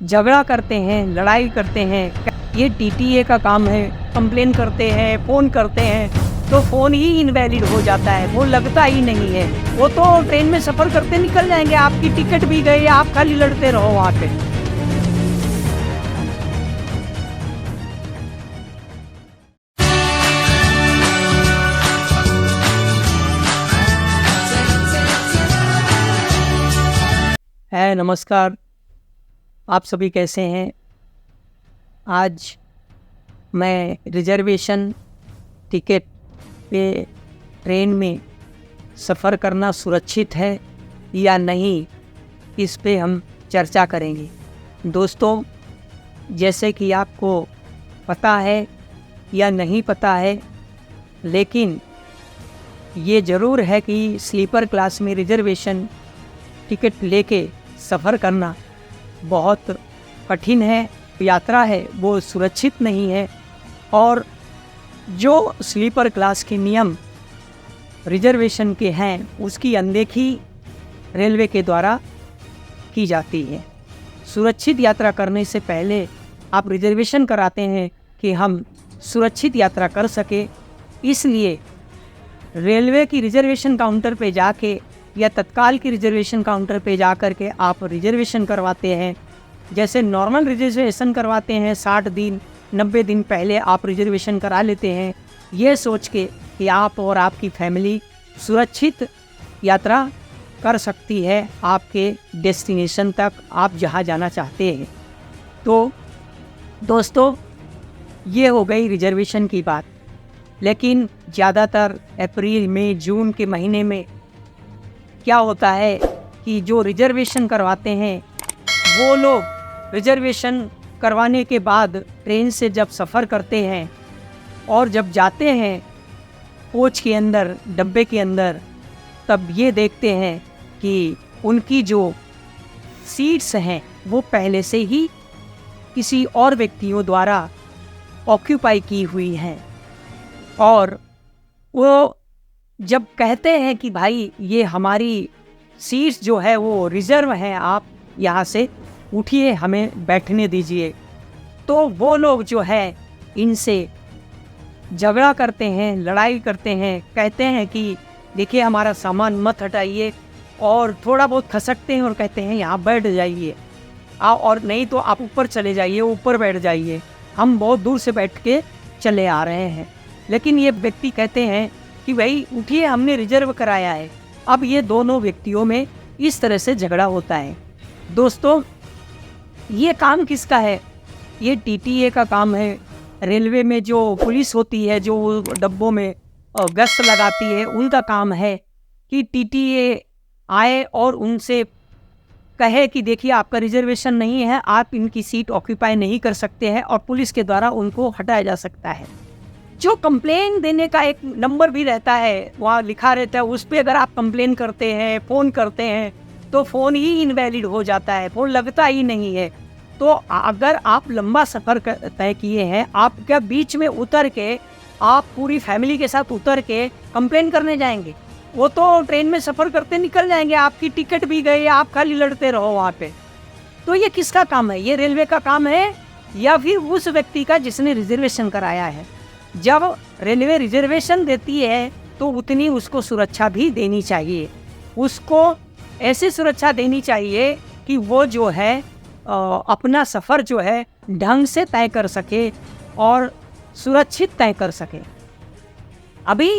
झगड़ा करते हैं, लड़ाई करते हैं। ये टीटीए का काम है, कंप्लेन करते हैं, फ़ोन करते हैं, तो फ़ोन ही इनवैलिड हो जाता है, वो लगता ही नहीं है। वो तो ट्रेन में सफ़र करते निकल जाएंगे, आपकी टिकट भी गई, आप खाली लड़ते रहो वहाँ पे। नमस्कार, आप सभी कैसे हैं? आज मैं रिजर्वेशन टिकट पे ट्रेन में सफ़र करना सुरक्षित है या नहीं, इस पे हम चर्चा करेंगे। दोस्तों, जैसे कि आपको पता है या नहीं पता है, लेकिन ये ज़रूर है कि स्लीपर क्लास में रिजर्वेशन टिकट लेके सफ़र करना बहुत कठिन है, यात्रा है वो सुरक्षित नहीं है। और जो स्लीपर क्लास के नियम रिजर्वेशन के हैं उसकी अनदेखी रेलवे के द्वारा की जाती है। सुरक्षित यात्रा करने से पहले आप रिजर्वेशन कराते हैं कि हम सुरक्षित यात्रा कर सके, इसलिए रेलवे की रिजर्वेशन काउंटर पे जाके या तत्काल की रिजर्वेशन काउंटर पे जा कर के आप रिजर्वेशन करवाते हैं। जैसे नॉर्मल रिजर्वेशन करवाते हैं 60 दिन 90 दिन पहले आप रिजर्वेशन करा लेते हैं, ये सोच के कि आप और आपकी फैमिली सुरक्षित यात्रा कर सकती है आपके डेस्टिनेशन तक, आप जहां जाना चाहते हैं। तो दोस्तों, ये हो गई रिजर्वेशन की बात। लेकिन ज़्यादातर अप्रैल मई जून के महीने में क्या होता है कि जो रिजर्वेशन करवाते हैं वो लोग रिजर्वेशन करवाने के बाद ट्रेन से जब सफ़र करते हैं और जब जाते हैं कोच के अंदर, डब्बे के अंदर, तब ये देखते हैं कि उनकी जो सीट्स हैं वो पहले से ही किसी और व्यक्तियों द्वारा ऑक्यूपाई की हुई हैं। और वो जब कहते हैं कि भाई ये हमारी सीट्स जो है वो रिज़र्व हैं, आप यहाँ से उठिए, हमें बैठने दीजिए, तो वो लोग जो है इनसे झगड़ा करते हैं, लड़ाई करते हैं, कहते हैं कि देखिए हमारा सामान मत हटाइए, और थोड़ा बहुत खसकते हैं और कहते हैं यहाँ बैठ जाइए, और नहीं तो आप ऊपर चले जाइए, ऊपर बैठ जाइए, हम बहुत दूर से बैठ के चले आ रहे हैं। लेकिन ये व्यक्ति कहते हैं कि भाई उठिए, हमने रिजर्व कराया है। अब ये दोनों व्यक्तियों में इस तरह से झगड़ा होता है। दोस्तों, ये काम किसका है? ये टीटीए का काम है। रेलवे में जो पुलिस होती है, जो डब्बों में गश्त लगाती है, उनका काम है कि टीटीए आए और उनसे कहे कि देखिए आपका रिजर्वेशन नहीं है, आप इनकी सीट ऑक्यूपाई नहीं कर सकते हैं, और पुलिस के द्वारा उनको हटाया जा सकता है। जो कंप्लेन देने का एक नंबर भी रहता है, वहाँ लिखा रहता है, उस पर अगर आप कंप्लेन करते हैं, फ़ोन करते हैं, तो फ़ोन ही इनवैलिड हो जाता है, फ़ोन लगता ही नहीं है। तो अगर आप लंबा सफ़र तय किए हैं, आप क्या बीच में उतर के, आप पूरी फैमिली के साथ उतर के कंप्लेन करने जाएंगे? वो तो ट्रेन में सफ़र करते निकल जाएंगे, आपकी टिकट भी गई, आप खाली लड़ते रहो वहाँ पे। तो ये किसका काम है? ये रेलवे का काम है या फिर उस व्यक्ति का जिसने रिजर्वेशन कराया है? जब रेलवे रिजर्वेशन देती है तो उतनी उसको सुरक्षा भी देनी चाहिए। उसको ऐसी सुरक्षा देनी चाहिए कि वो जो है अपना सफ़र जो है ढंग से तय कर सके और सुरक्षित तय कर सके। अभी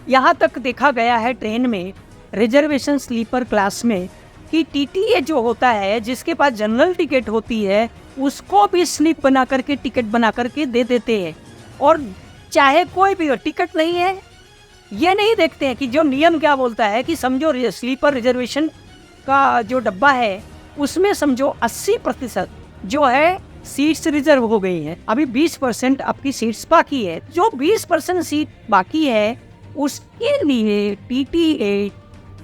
यहाँ तक देखा गया है ट्रेन में रिजर्वेशन स्लीपर क्लास में कि टीटीए जो होता है, जिसके पास जनरल टिकट होती है, उसको भी स्लिप बना करके, टिकट बना करके दे देते हैं। और चाहे कोई भी हो, टिकट नहीं है, ये नहीं देखते हैं कि जो नियम क्या बोलता है कि समझो स्लीपर रिजर्वेशन का जो डब्बा है उसमें समझो 80% जो है सीट्स रिजर्व हो गई हैं, अभी 20% आपकी सीट्स बाकी है। जो 20% सीट बाकी है उसके लिए टीटीए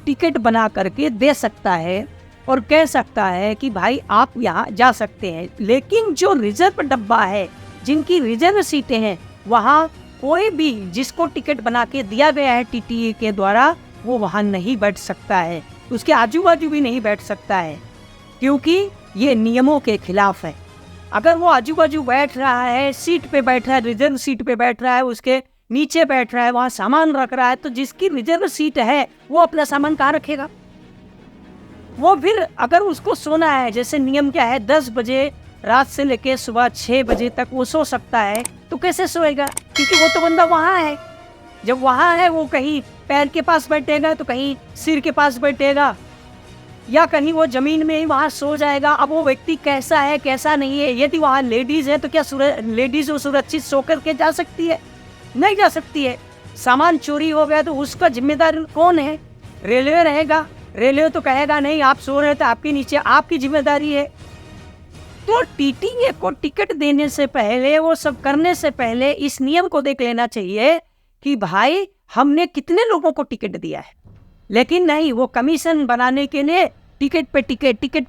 टिकट बना करके दे सकता है और कह सकता है कि भाई आप यहाँ जा सकते हैं। लेकिन जो रिजर्व डब्बा है, जिनकी रिजर्व सीटें हैं, वहाँ कोई भी जिसको टिकट बना के दिया गया है टीटीए के द्वारा, वो वहाँ नहीं बैठ सकता है, उसके आजू बाजू भी नहीं बैठ सकता है, क्योंकि ये नियमों के खिलाफ है। अगर वो आजू बाजू बैठ रहा है, सीट पे बैठ रहा है, रिजर्व सीट पे बैठ रहा है, उसके नीचे बैठ रहा है, वहाँ सामान रख रहा है, तो जिसकी रिजर्व सीट है वो अपना सामान कहाँ रखेगा? वो फिर अगर उसको सोना है, जैसे नियम क्या है 10 बजे रात से लेके सुबह 6 बजे तक वो सो सकता है, तो कैसे सोएगा? क्योंकि वो तो बंदा वहाँ है। जब वहाँ है वो कहीं पैर के पास बैठेगा तो कहीं सिर के पास बैठेगा, या कहीं वो जमीन में ही वहाँ सो जाएगा। अब वो व्यक्ति कैसा है कैसा नहीं है, यदि वहाँ लेडीज है तो क्या लेडीज वो सुरक्षित सो करके जा सकती है? नहीं जा सकती है। सामान चोरी हो गया तो उसका जिम्मेदार कौन है? रेलवे रहेगा। रेलवे तो कहेगा नहीं, आप सो रहे थे, आपके नीचे आपकी जिम्मेदारी है। तो टीटीए को टिकट देने से पहले, वो सब करने से पहले इस नियम को देख लेना चाहिए कि भाई हमने कितने लोगों को टिकट दिया है। लेकिन नहीं, वो कमीशन बनाने के लिए टिकट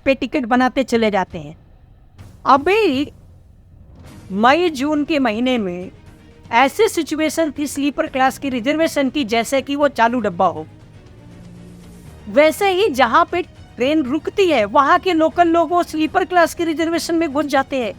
पे टिकट बनाते चले जाते हैं। अभी मई जून के महीने में ऐसी सिचुएशन थी स्लीपर क्लास की रिजर्वेशन की, जैसे कि वो चालू डब्बा हो। वैसे ही जहाँ पे ट्रेन रुकती है वहाँ के लोकल लोग वो स्लीपर क्लास की रिजर्वेशन में घुस जाते हैं,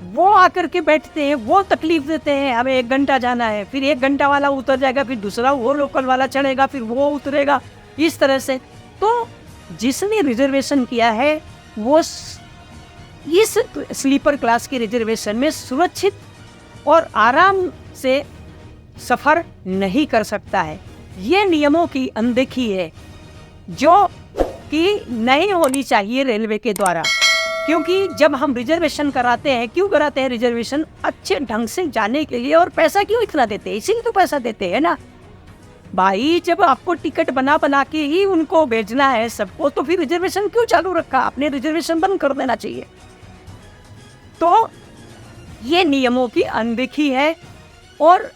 वो आकर के बैठते हैं, वो तकलीफ देते हैं, हमें 1 घंटा जाना है, फिर 1 घंटा वाला उतर जाएगा, फिर दूसरा वो लोकल वाला चढ़ेगा, फिर वो उतरेगा, इस तरह से। तो जिसने रिजर्वेशन किया है वो इस स्लीपर क्लास की रिजर्वेशन में सुरक्षित और आराम से सफ़र नहीं कर सकता है। ये नियमों की अनदेखी है जो कि नहीं होनी चाहिए रेलवे के द्वारा। क्योंकि जब हम रिजर्वेशन कराते हैं, क्यों कराते हैं रिजर्वेशन? अच्छे ढंग से जाने के लिए। और पैसा क्यों इतना देते हैं? इसीलिए तो पैसा देते हैं ना भाई। जब आपको टिकट बना के ही उनको भेजना है सबको, तो फिर रिजर्वेशन क्यों चालू रखा? आपने रिजर्वेशन बंद कर देना चाहिए। तो ये नियमों की अनदेखी है। और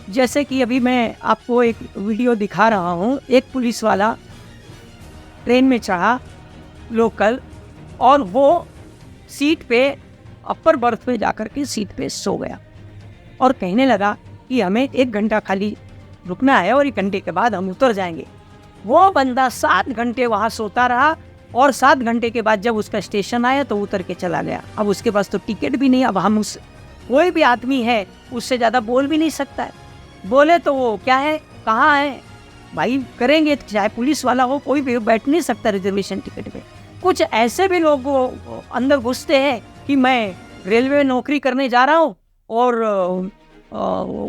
जैसे कि अभी मैं आपको एक वीडियो दिखा रहा हूँ, एक पुलिस वाला ट्रेन में चढ़ा लोकल, और वो सीट पे अपर बर्थ पे जाकर के सीट पे सो गया और कहने लगा कि हमें 1 घंटा खाली रुकना है और 1 घंटे के बाद हम उतर जाएंगे। वो बंदा 7 घंटे वहाँ सोता रहा, और 7 घंटे के बाद जब उसका स्टेशन आया तो उतर के चला गया। अब उसके पास तो टिकट भी नहीं। अब हम कोई भी आदमी है उससे ज़्यादा बोल भी नहीं सकता है। बोले तो वो क्या है, कहाँ है भाई, करेंगे, चाहे पुलिस वाला हो, कोई भी बैठ नहीं सकता रिजर्वेशन टिकट पे। कुछ ऐसे भी लोग अंदर घुसते हैं कि मैं रेलवे नौकरी करने जा रहा हूँ, और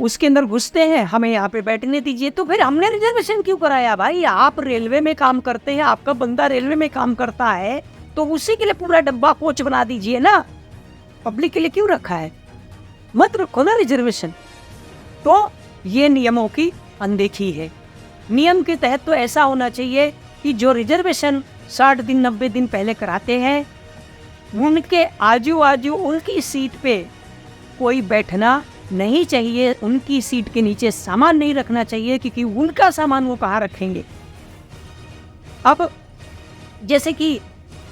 उसके अंदर घुसते हैं, हमें यहाँ पे बैठने दीजिए। तो फिर हमने रिजर्वेशन क्यों कराया भाई? आप रेलवे में काम करते हैं, आपका बंदा रेलवे में काम करता है, तो उसी के लिए पूरा डब्बा कोच बना दीजिए ना। पब्लिक के लिए क्यों रखा है? मत रखो ना रिजर्वेशन। तो ये नियमों की अनदेखी है। नियम के तहत तो ऐसा होना चाहिए कि जो रिजर्वेशन 60 दिन 90 दिन पहले कराते हैं, उनके आजू बाजू उनकी सीट पे कोई बैठना नहीं चाहिए, उनकी सीट के नीचे सामान नहीं रखना चाहिए, क्योंकि उनका सामान वो कहाँ रखेंगे। अब जैसे कि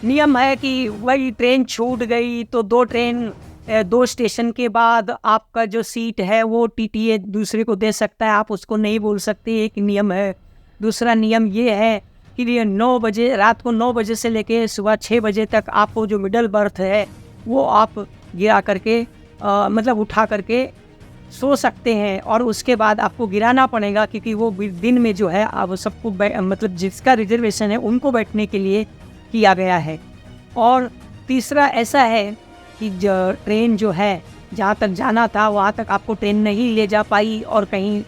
नियम है कि वही ट्रेन छूट गई तो 2 स्टेशन के बाद आपका जो सीट है वो टीटीए दूसरे को दे सकता है, आप उसको नहीं बोल सकते, एक नियम है। दूसरा नियम ये है कि 9 बजे, रात को 9 बजे से लेके सुबह 6 बजे तक आपको जो मिडल बर्थ है वो आप गिरा करके मतलब उठा करके सो सकते हैं, और उसके बाद आपको गिराना पड़ेगा, क्योंकि वो दिन में जो है आप सबको मतलब जिसका रिजर्वेशन है उनको बैठने के लिए किया गया है। और तीसरा ऐसा है कि जो ट्रेन जो है जहाँ तक जाना था वहाँ तक आपको ट्रेन नहीं ले जा पाई, और कहीं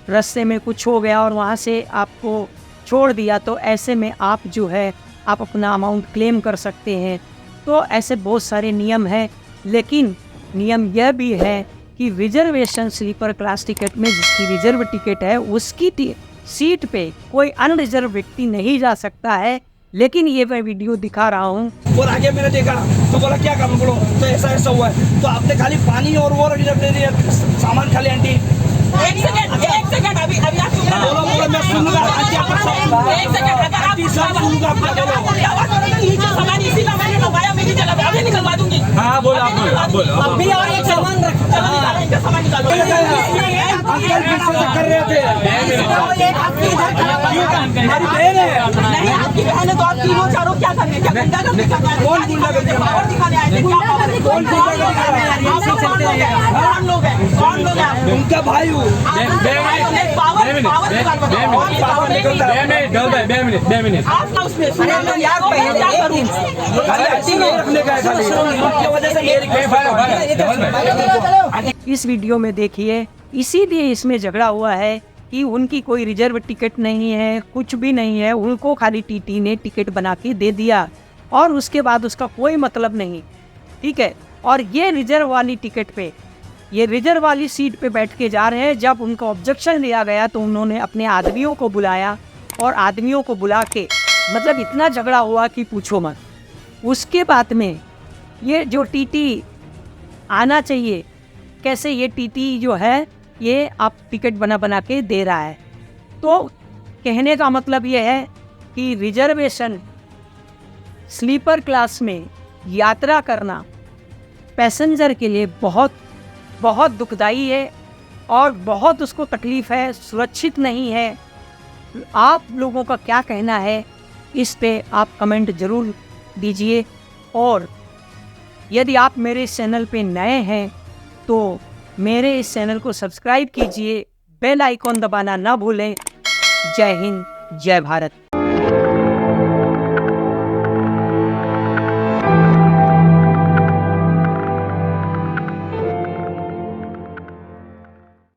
रास्ते में कुछ हो गया और वहाँ से आपको छोड़ दिया, तो ऐसे में आप जो है आप अपना अमाउंट क्लेम कर सकते हैं। तो ऐसे बहुत सारे नियम हैं, लेकिन नियम यह भी है कि रिजर्वेशन स्लीपर क्लास टिकट में जिसकी रिजर्व टिकट है उसकी सीट पे कोई अनरिजर्व व्यक्ति नहीं जा सकता है। लेकिन ये मैं वीडियो दिखा रहा हूँ, और आगे मैंने देखा तो बोला क्या काम बोलो, तो ऐसा हुआ है, तो आपने खाली पानी और वो रिजर्व ले लिया, सामान खाली आंटी। एक सेकंड अभी आप बोलो मैं सुनूंगा। एक सेकंड सामान इसी का मैंने मंगाया, मेरी जगह पे अभी निकलवा दूंगी। हाँ बोलो आप बोलो। अभी और एक सामान रख, सामान निकालो। कल गुस्से से कर रहे थे। हमारी बहन है। नहीं आपकी बहन है तो आप तीनों चारों क्या करने क्या गुंडागर्दी करने आए? कौन गुंडागर्दी कर रहा है? पावर दिखाने आए थे क्या? पावर कौन गुंडागर्दी कर रहा है? कौन लोग हैं? कौन लोग हैं? उनका भाई हूँ। पावर पावर निकलता है। आप ना उसमें सुना लो यार मैं क्या करूं? खाली एक्टिंग नहीं रखने का है खाली। उनकी वजह से मेरी इस वीडियो में देखिए, इसीलिए इसमें झगड़ा हुआ है कि उनकी कोई रिजर्व टिकट नहीं है, कुछ भी नहीं है, उनको खाली टीटी ने टिकट बना के दे दिया और उसके बाद उसका कोई मतलब नहीं, ठीक है। और ये रिजर्व वाली टिकट पे, ये रिजर्व वाली सीट पे बैठ के जा रहे हैं। जब उनका ऑब्जेक्शन लिया गया तो उन्होंने अपने आदमियों को बुलाया और आदमियों को बुला के मतलब इतना झगड़ा हुआ कि पूछो मत। उसके बाद में ये जो टीटी आना चाहिए, कैसे ये टीटी जो है ये आप टिकट बना बना के दे रहा है। तो कहने का मतलब ये है कि रिजर्वेशन स्लीपर क्लास में यात्रा करना पैसेंजर के लिए बहुत बहुत दुखदाई है और बहुत उसको तकलीफ़ है, सुरक्षित नहीं है। आप लोगों का क्या कहना है इस पे आप कमेंट ज़रूर दीजिए। और यदि आप मेरे इस चैनल पे नए हैं तो मेरे इस चैनल को सब्सक्राइब कीजिए, बेल आइकॉन दबाना ना भूलें। जय हिंद, जय भारत।